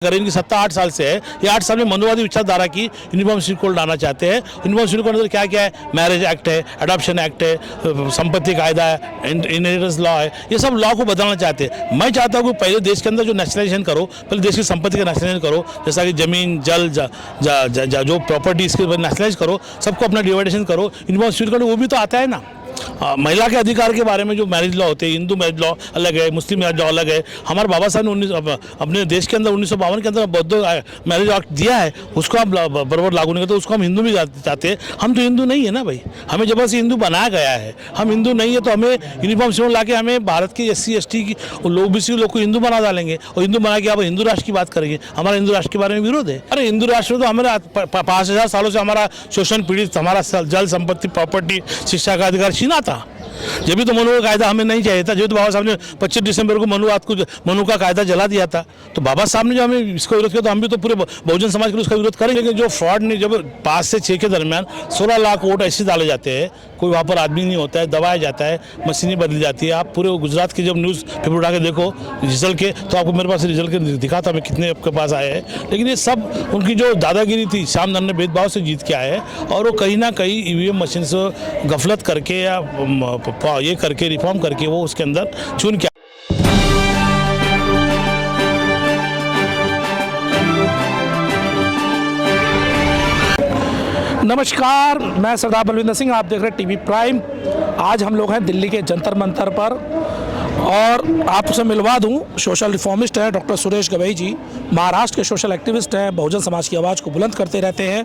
अगर इनकी सत्ता 8 साल से है, ये 8 साल में मनुवादी विचारधारा की यूनिफॉर्म सिविल कोड लाना चाहते हैं। यूनिफॉर्म सिविल कोड अंदर क्या क्या है, मैरिज एक्ट है, अडॉप्शन एक्ट है, संपत्ति कायदा है, इनहेरिटेंस लॉ है, ये सब लॉ को बदलना चाहते हैं। मैं चाहता हूँ कि पहले देश के अंदर जो नेशनलाइजेशन करो, पहले देश की संपत्ति का नेशनलाइजेशन करो, जैसा कि जमीन जल जो प्रॉपर्टी इसके नेशनलाइज करो, सबको अपना डिवाइडेशन करो। यूनिफॉर्म सिविल कोड वो भी तो आता है ना। महिला के अधिकार के बारे में जो मैरिज लॉ होते हैं, हिंदू मैरिज लॉ अलग है, मुस्लिम मैरिज लॉ अलग है। हमारे बाबा साहब ने अपने देश के अंदर 1952 के अंदर बौद्ध मैरिज एक्ट दिया है, उसको हम बराबर लागू नहीं करते, उसको हम हिंदू भी चाहते हैं। हम तो हिंदू नहीं है ना भाई, हमें जबरदस्ती हिंदू बनाया गया है। हम हिंदू नहीं है तो हमें यूनिफॉर्म सिविल ला के हमें भारत के SC ST की लोग भी लोग को हिंदू बना डालेंगे और हिंदू बना के आप हिंदू राष्ट्र की बात करेंगे। हमारा हिंदू राष्ट्र के बारे में विरोध है। अरे हिंदू राष्ट्र तो हमारा 5000 सालों से हमारा शोषण पीड़ित, हमारा जल संपत्ति प्रॉपर्टी शिक्षा का अधिकार छीना था। जब भी तो मनु का कायदा हमें नहीं चाहिए था, जब तो बाबा साहब ने 25 दिसंबर को मनु का कायदा जला दिया था, तो बाबा साहब ने जो हमें इसका विरोध किया, तो हम भी तो पूरे बहुजन समाज के लिए उसका विरोध करेंगे। लेकिन जो फ्रॉड ने जब 5 से 6 के दरमियान 16 लाख वोट ऐसे डाले जाते हैं, कोई वहाँ पर आदमी नहीं होता है, दबाया जाता है, मशीनें बदली जाती है। आप पूरे गुजरात की जब न्यूज़ पेपर उठा के देखो रिजल्ट के, तो आपको मेरे पास रिजल्ट के दिखा था मैं कितने आपके पास आए हैं। लेकिन ये सब उनकी जो दादागिरी थी, श्यामधन ने भेदभाव से जीत के आए और वो कहीं ना कहीं EVM मशीन से गफलत करके या ये करके रिफॉर्म करके वो उसके अंदर चुन के। नमस्कार, मैं सरदार बलविंदर सिंह, आप देख रहे हैं टीवी प्राइम। आज हम लोग हैं दिल्ली के जंतर मंतर पर और आपसे मिलवा दूं, सोशल रिफॉर्मिस्ट हैं डॉक्टर सुरेश गवई जी, महाराष्ट्र के सोशल एक्टिविस्ट हैं, बहुजन समाज की आवाज़ को बुलंद करते रहते हैं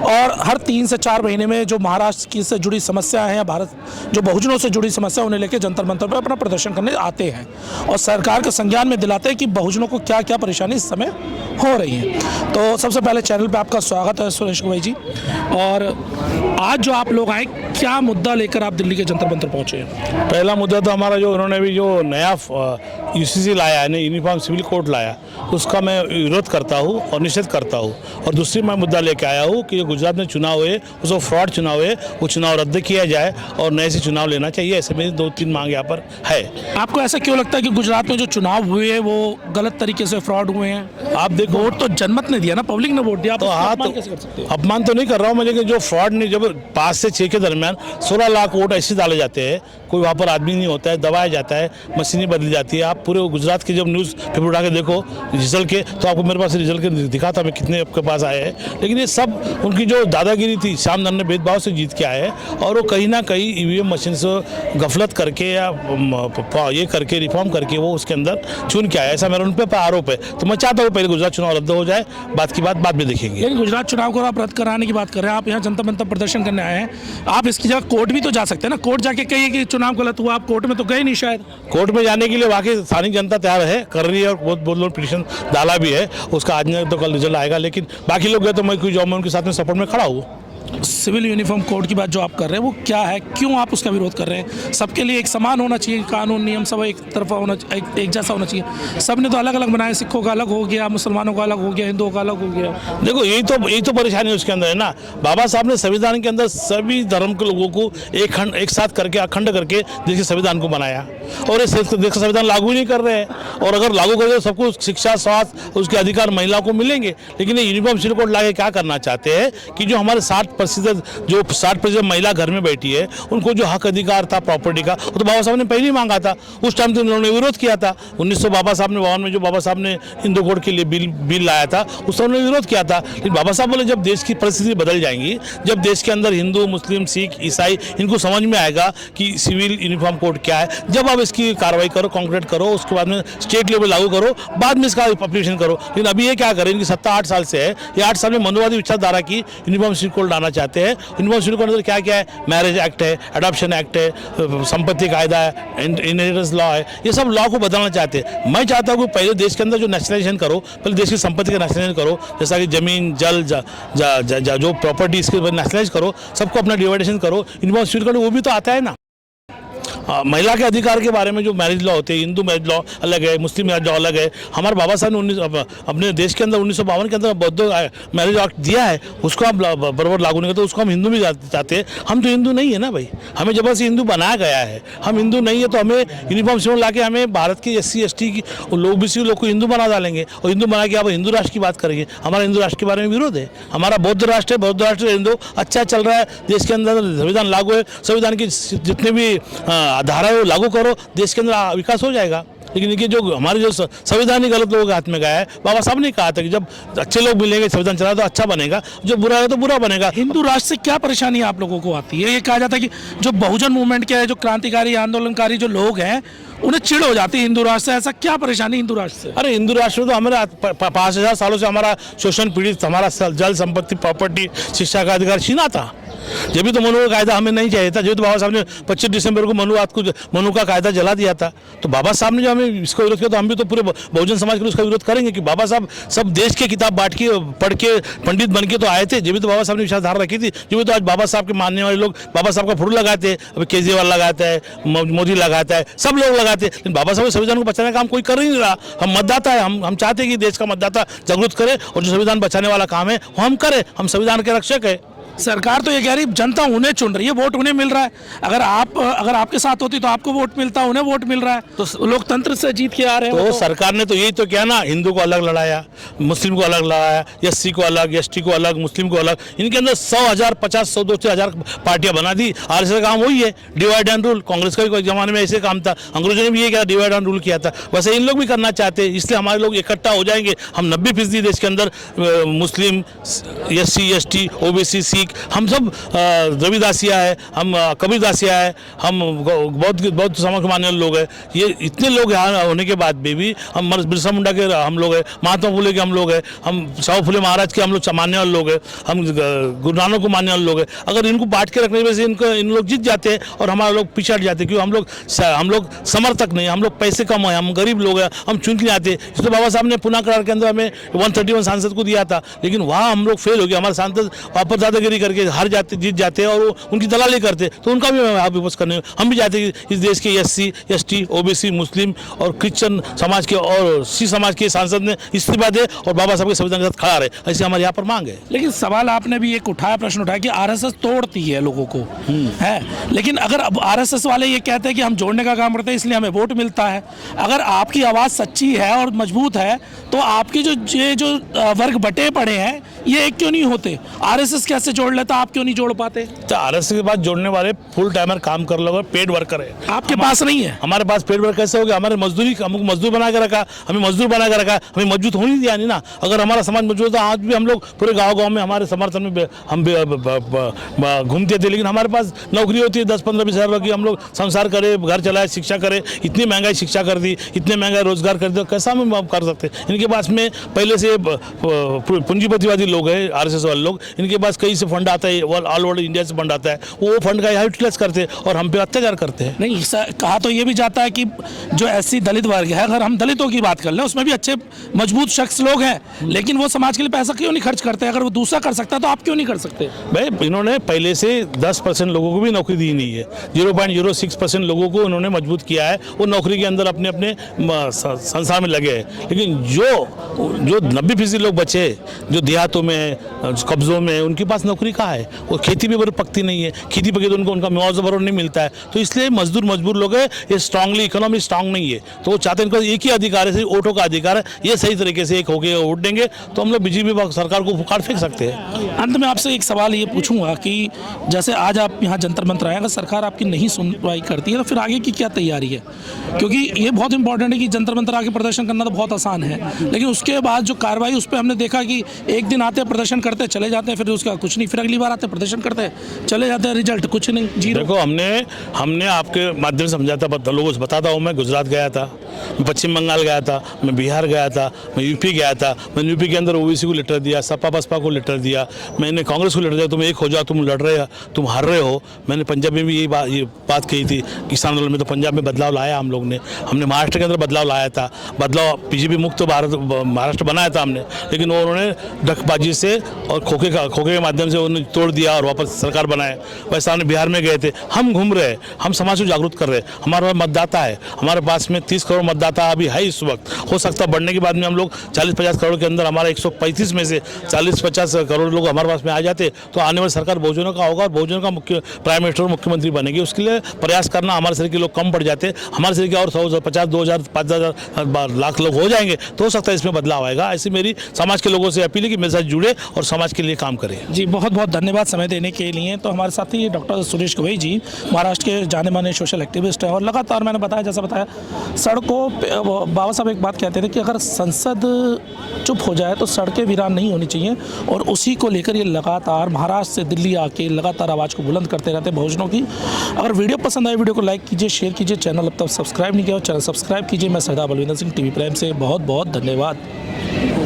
और हर 3 से 4 महीने में जो महाराष्ट्र की से जुड़ी समस्या हैं या भारत जो बहुजनों से जुड़ी समस्या उन्हें लेकर जंतर मंतर पर अपना प्रदर्शन करने आते हैं और सरकार के संज्ञान में दिलाते हैं कि बहुजनों को क्या क्या परेशानी इस समय हो रही है। तो सबसे पहले चैनल पर आपका स्वागत है सुरेश गवई जी। और आज जो आप लोग आए, क्या मुद्दा लेकर आप दिल्ली के जंतर मंतर पहुँचे हैं? पहला मुद्दा तो हमारा जो उन्होंने भी जो नया UCC लाया है, यूनिफॉर्म सिविल कोड लाया, उसका मैं विरोध करता हूँ और निषेध करता हूँ। और दूसरी मैं मुद्दा लेके आया हूँ कि जो गुजरात में चुनाव हुए, उसको फ्रॉड चुनाव हुए, वो चुनाव रद्द किया जाए और नए से चुनाव लेना चाहिए। ऐसे मेरी 2-3 मांग यहाँ पर है। आपको ऐसा क्यों लगता है कि गुजरात में जो चुनाव हुए हैं वो गलत तरीके से फ्रॉड हुए हैं? आप देखो, वोट तो जनमत ने दिया ना, पब्लिक ने वोट दिया, तो हाँ, तो कैसे कर सकते हैं? अपमान तो नहीं कर रहा हूँ मैं, लेकिन जो फ्रॉड ने जब 5 से 6 के दरमियान 16 लाख वोट ऐसे डाले जाते हैं, कोई वहाँ पर आदमी नहीं होता है, दबाया जाता है, मशीनें बदली जाती है। आप पूरे गुजरात की जब न्यूज़ पेपर उठा के देखो रिजल्ट के, तो आपको मेरे पास रिजल्ट के दिखा था मैं कितने आपके पास आए हैं। लेकिन ये सब उनकी जो दादागिरी थी, श्यामधन ने भेदभाव से जीत के आए हैं और वो कहीं ना कहीं EVM मशीन से गफलत करके या ये करके रिफॉर्म करके वो उसके अंदर चुन के आया, ऐसा मेरा उन पर आरोप है। तो मैं चाहता हूँ पहले गुजरात चुनाव रद्द हो जाए, बात की बात बाद में देखेंगे। लेकिन गुजरात चुनाव को आप रद्द कराने की बात कर रहे हैं, आप यहाँ जनता मंतर प्रदर्शन करने आए हैं, आप इसकी जगह कोर्ट भी तो जा सकते हैं ना। कोर्ट जाके कहिए कि चुनाव गलत हुआ, आप कोर्ट में तो गए नहीं शायद। कोर्ट में जाने के लिए वाकई स्थानीय जनता तैयार है, कर रही है और बहुत लोग पिटीशन डाला भी है, उसका आज नहीं तो कल रिजल्ट आएगा। लेकिन बाकी लोग गए तो मैं उनके साथ में सपोर्ट में खड़ा हूँ। सिविल यूनिफॉर्म कोड की बात जो आप कर रहे हैं वो क्या है, क्यों आप उसका विरोध कर रहे हैं? सबके लिए एक समान होना चाहिए, कानून नियम सब एक तरफा होना, एक जैसा होना चाहिए। सब ने तो अलग अलग बनाए, सिखों का अलग हो गया, मुसलमानों का अलग हो गया, हिंदुओं का अलग हो गया। देखो यही तो परेशानी उसके अंदर है ना। बाबा साहब ने संविधान के अंदर सभी धर्म के लोगों को एक साथ करके अखंड करके देश के संविधान को बनाया और इस देश का संविधान लागू नहीं कर रहे हैं। और अगर लागू करेंगे तो सबको शिक्षा, स्वास्थ्य, उसके अधिकार महिलाओं को मिलेंगे। लेकिन ये यूनिफॉर्म सिविल कोड लाके क्या करना चाहते हैं कि जो हमारे 60% महिला घर में बैठी है, उनको जो हक अधिकार था प्रॉपर्टी का, वो तो बाबा साहब ने पहले ही मांगा था। उस टाइम तो उन्होंने विरोध किया था। 1952 में जो बाबा साहब ने हिंदू कोड के लिए बिल लाया था, उस समय उन्होंने विरोध किया था। लेकिन बाबा साहब बोले जब देश की परिस्थिति बदल जाएंगी, जब देश के अंदर हिंदू, मुस्लिम, सिख, ईसाई इनको समझ में आएगा कि सिविल यूनिफॉर्म कोड क्या है, जब आप इसकी कार्रवाई करो, कॉन्क्रीट करो, उसके बाद में स्टेट लेवल लागू करो, बाद में इसका एप्लीकेशन करो। लेकिन अभी ये क्या करें, इनकी सत्ता 8 साल से है, ये 8 साल में मनुवादी विचारधारा की यूनिफॉर्म सिविल कोड लाना चाहते हैं। यूनिफॉर्म सिविल कोड अंदर क्या क्या है, मैरिज एक्ट है, अडॉप्शन एक्ट है, संपत्ति कायदा है, इनहेरिटेंस लॉ है, ये सब लॉ को बदलना चाहते हैं। मैं चाहता हूँ कि पहले देश के अंदर जो नेशनलाइजेशन करो, पहले देश की संपत्ति का नेशनलाइजेशन करो, जैसा कि जमीन जल जो प्रॉपर्टी इसके नेशनलाइज करो, सबको अपना डिवाइडेशन करो। यूनिफॉर्म सिविल कोड वो भी तो आता है ना। महिला के अधिकार के बारे में जो मैरिज लॉ होते हैं, हिंदू मैरिज लॉ अलग है, मुस्लिम मैरिज लॉ अलग है। हमारे बाबा साहब ने अपने देश के अंदर 1952 के अंदर बौद्ध मैरिज एक्ट दिया है, उसको आप बराबर लागू नहीं करते, उसको हम हिंदू भी चाहते हैं। हम तो हिंदू नहीं है ना भाई, हमें जबरदस्ती हिंदू बनाया गया है। हम हिंदू नहीं है तो हमें यूनिफॉर्म सिंबल ला के हमें भारत के SC ST की लोग भी लोग को हिंदू बना डालेंगे और हिंदू बना के आप हिंदू राष्ट्र की बात करेंगे। हमारा हिंदू राष्ट्र के बारे में विरोध है। हमारा बौद्ध राष्ट्र है, बौद्ध राष्ट्र हिंदू अच्छा चल रहा है, देश के अंदर संविधान लागू है, संविधान की जितने भी धाराएं लागू करो, देश के अंदर विकास हो जाएगा। लेकिन इनके जो हमारे जो संविधान ही गलत लोगों के हाथ में गया है। बाबा साहब ने कहा था कि जब अच्छे लोग मिलेंगे संविधान चला तो अच्छा बनेगा, जो बुरा है तो बुरा बनेगा। हिंदू राष्ट्र से क्या परेशानी आप लोगों को आती है? ये कहा जाता है कि जो बहुजन मूवमेंट के जो क्रांतिकारी आंदोलनकारी जो लोग हैं उन्हें चिढ़ हो जाती है हिंदू राष्ट्र से। ऐसा क्या परेशानी हिंदू राष्ट्र से? अरे हिंदू राष्ट्र में तो हमारा 5000 सालों से हमारा शोषण पीड़ित, हमारा जल संपत्ति, प्रॉपर्टी, शिक्षा का अधिकार छीना था। जब भी तो मनु का कायदा हमें नहीं चाहिए था, जब तो बाबा साहब ने 25 दिसंबर को मनु का कायदा जला दिया था। तो बाबा साहब ने जो हमें इसका विरोध किया तो हम भी तो पूरे बहुजन समाज के लिए उसका विरोध करेंगे कि बाबा साहब सब देश की किताब बांट के पढ़ के पंडित बन के तो आए थे। जब भी तो बाबा साहब ने विचारधारा रखी थी, जब भी तो आज बाबा साहब के मानने वाले लोग बाबा साहब का फोटो लगाते हैं। अभी केजरीवाल लगाता है, मोदी लगाता है, सब लोग लगाते हैं, लेकिन बाबा साहब संविधान को बचाने का काम कोई कर ही नहीं रहा। हम मतदाता है, हम चाहते हैं कि देश का मतदाता जागरूक करे और जो संविधान बचाने वाला काम है वो हम करें। हम संविधान के रक्षक है। सरकार तो ये कह रही जनता उन्हें चुन रही है, वोट उन्हें मिल रहा है। अगर आपके साथ होती तो आपको वोट मिलता, उन्हें वोट मिल रहा है, तो लोकतंत्र से जीत के आ रहे हैं। तो सरकार ने तो यही तो किया ना, हिंदू को अलग लड़ाया, मुस्लिम को अलग लड़ाया, SC को अलग, ST को अलग, मुस्लिम को अलग। इनके अंदर 100,000, 50, 100, 200,000 पार्टियां बना दी। RSS का काम वही है, डिवाइड एंड रूल। कांग्रेस का भी कोई जमाने में ऐसे काम था, अंग्रेजों ने भी ये किया, डिवाइड एंड रूल किया था। वैसे इन लोग भी करना चाहते हैं, इसलिए हमारे लोग इकट्ठा हो जाएंगे। हम 90% देश के अंदर मुस्लिम, SC ST OBC सिख, हम सब रविदासिया है, हम कबीरदासिया है, हम बौद्ध समाज के मानने वाले लोग हैं। ये इतने लोग यहाँ होने के बाद भी हम बिरसा मुंडा के हम लोग हैं, महात्मा फुले के हम लोग हैं, हम साहू फुले महाराज के हम लोग मानने वाले लोग हैं, हम गुरु नानक को मानने वाले लोग हैं। अगर इनको बांट के रखने की वजह से इन लोग जीत जाते हैं और हमारे लोग पीछे हट जाते हैं, क्योंकि हम लोग समर्थक नहीं, हम लोग पैसे कम है, हम गरीब लोग हैं, हम चुन के आते हैं। इसलिए बाबा साहब ने पुनः करार के अंदर हमें 131 सांसद को दिया था, लेकिन वहाँ हम लोग फेल हो गए। हमारे सांसद वापस दादागिरी करके हार जाते, जीत जाते हैं और उनकी दलाली करते, तो उनका भी वापस करने। हम भी चाहते हैं कि इस देश के SC ST OBC मुस्लिम और क्रिश्चियन समाज के और सिख समाज के सांसद ने इस्तीफा दे और बाबा साहब के संविधान के साथ खड़ा रहे, ऐसे हमारे यहाँ पर मांग है। लेकिन सवाल आपने भी एक उठाया, प्रश्न उठाया कि RSS तोड़ती है लोगों को, है। लेकिन अगर अब RSS वाले ये कहते हैं कि हम जोड़ने का काम करते हैं इसलिए हमें वोट मिलता है, अगर आपकी आवाज़ सच्ची है और मजबूत है तो आपके जो वर्ग बटे पड़े हैं ये एक क्यों नहीं होते? RSS कैसे जोड़ लेता, आप क्यों नहीं जोड़ पाते? तो RSS के बाद जोड़ने वाले फुल टाइमर काम कर लोग, पेड वर्कर है। आपके पास नहीं है? हमारे पास पेड वर्कर कैसे हो गया? हमारे मजदूरी, हमको मजदूर बना के रखा, हमें मजदूर बना के रखा, हमें मजबूत होने दिया नहीं ना। अगर हमारा समाज मजबूत था, आज भी हम लोग पूरे गाँव में हमारे समर्थन में हम घूमते थे, लेकिन हमारे पास नौकरी होती है 10-15-20 हज़ार की, हम लोग संसार करे, घर चलाए, शिक्षा करे। इतनी महंगाई शिक्षा कर दी, इतने महंगा रोजगार कर दिया, कैसा हम कर सकते? इनके पास में पहले से पूंजीपतिवादी लोग हैं, RSS वाले लोग, इनके पास कहीं से फंड आता है, ऑल ओवर इंडिया से फंड आता है, वो फंड का यूटिलाइज करते हैं और हम पे अत्याचार करते हैं। नहीं, कहा तो ये भी जाता है कि जो SC दलित वर्ग है, अगर हम दलितों की बात कर लें उसमें भी अच्छे मजबूत शख्स लोग हैं, लेकिन वो समाज के लिए पैसा क्यों नहीं खर्च करते? अगर वो दूसरा कर सकता तो आप क्यों नहीं कर सकते? भाई इन्होंने पहले से 10% लोगों को भी नौकरी दी नहीं है, 0.06% लोगों को उन्होंने मजबूत किया है, वो नौकरी के अंदर अपने अपने संसार में लगे हैं। लेकिन जो 90% लोग बचे, जो देहातों में, कब्जों में, उनके पास नौकरी कहाँ है? वो खेती भी बड़ी पकती नहीं है, खेती पकी तो उनका मुआवजा बराबर नहीं मिलता है। तो इसलिए मजबूर लोग है, ये स्ट्रांगली इकोनॉमी स्ट्रांग नहीं है, तो वो चाहते हैं इनको एक ही अधिकार है, वोटों का अधिकार है। ये सही तरीके से एक हो गए वोट देंगे तो हम लोग BJP सरकार को फुकार फेंक सकते हैं। अंत में आपसे एक सवाल ये पूछूंगा कि जैसे आज आप यहाँ जंतर मंतर आए, अगर सरकार आपकी नहीं सुनवाई करती है तो फिर आगे की क्या तैयारी है? क्योंकि ये बहुत इंपॉर्टेंट है कि जंतर मंतर आके प्रदर्शन करना तो बहुत आसान है, लेकिन उसके बाद जो कार्रवाई, उस पर हमने देखा कि एक दिन आते प्रदर्शन करते चले जाते हैं, फिर उसका कुछ नहीं, फिर अगली बार आते प्रदर्शन करते चले जाते हैं, रिजल्ट कुछ नहीं, जीरो। देखो, हमने आपके माध्यम से समझाता, लोगों को बताता हूँ। मैं गुजरात गया था, मैं पश्चिम बंगाल गया था, मैं बिहार गया था, मैं UP गया था। मैंने UP के अंदर OBC को लेटर दिया, सपा बसपा को लेटर दिया, मैंने कांग्रेस को लेटर दिया, तुम एक हो जाओ, तुम लड़ रहे हो, तुम हार रहे हो। मैंने पंजाब में भी ये बात कही थी, किसान आंदोलन में तो पंजाब में बदलाव लाया हम लोग ने, हमने महाराष्ट्र के अंदर बदलाव लाया था, बदलाव BJP मुक्त भारत महाराष्ट्र बनाया था हमने, लेकिन उन्होंने साजिश से और खोखे के माध्यम से उन्होंने तोड़ दिया और वापस सरकार बनाए। वैसे हमने बिहार में गए थे, हम घूम रहे हैं, हम समाज को जागरूक कर रहे हैं। हमारे पास मतदाता है, हमारे पास में 30 करोड़ मतदाता अभी है इस वक्त, हो सकता है बढ़ने के बाद में हम लोग 40-50 करोड़ के अंदर हमारा 135 में से 40-50 करोड़ लोग हमारे पास में आ जाते तो आने वाली सरकार बहुजनों का होगा और बहुजनों का प्राइम मिनिस्टर और मुख्यमंत्री बनेगी। उसके लिए प्रयास करना, हमारे शरीर के लोग कम पड़ जाते, हमारे शरीर के और 150, 2,000, 5,000 लाख लोग हो जाएंगे तो हो सकता है इसमें बदलाव आएगा। ऐसी मेरी समाज के लोगों से अपील है कि मेरे साथ जुड़े और समाज के लिए काम करें। जी, बहुत बहुत धन्यवाद समय देने के लिए। तो हमारे साथ ही डॉक्टर सुरेश गवई जी, महाराष्ट्र के जाने माने सोशल एक्टिविस्ट हैं और लगातार मैंने बताया, जैसा बताया, सड़कों पे बाबा साहब एक बात कहते थे कि अगर संसद चुप हो जाए तो सड़कें वीरान नहीं होनी चाहिए, और उसी को लेकर ये लगातार महाराष्ट्र से दिल्ली आके लगातार आवाज़ को बुलंद करते रहते बहुजनों की। अगर वीडियो पसंद आए, वीडियो को लाइक कीजिए, शेयर कीजिए, चैनल अब तक सब्सक्राइब नहीं किया और चैनल सब्सक्राइब कीजिए। मैं सरदार बलविंदर सिंह, टीवी प्राइम से बहुत बहुत धन्यवाद।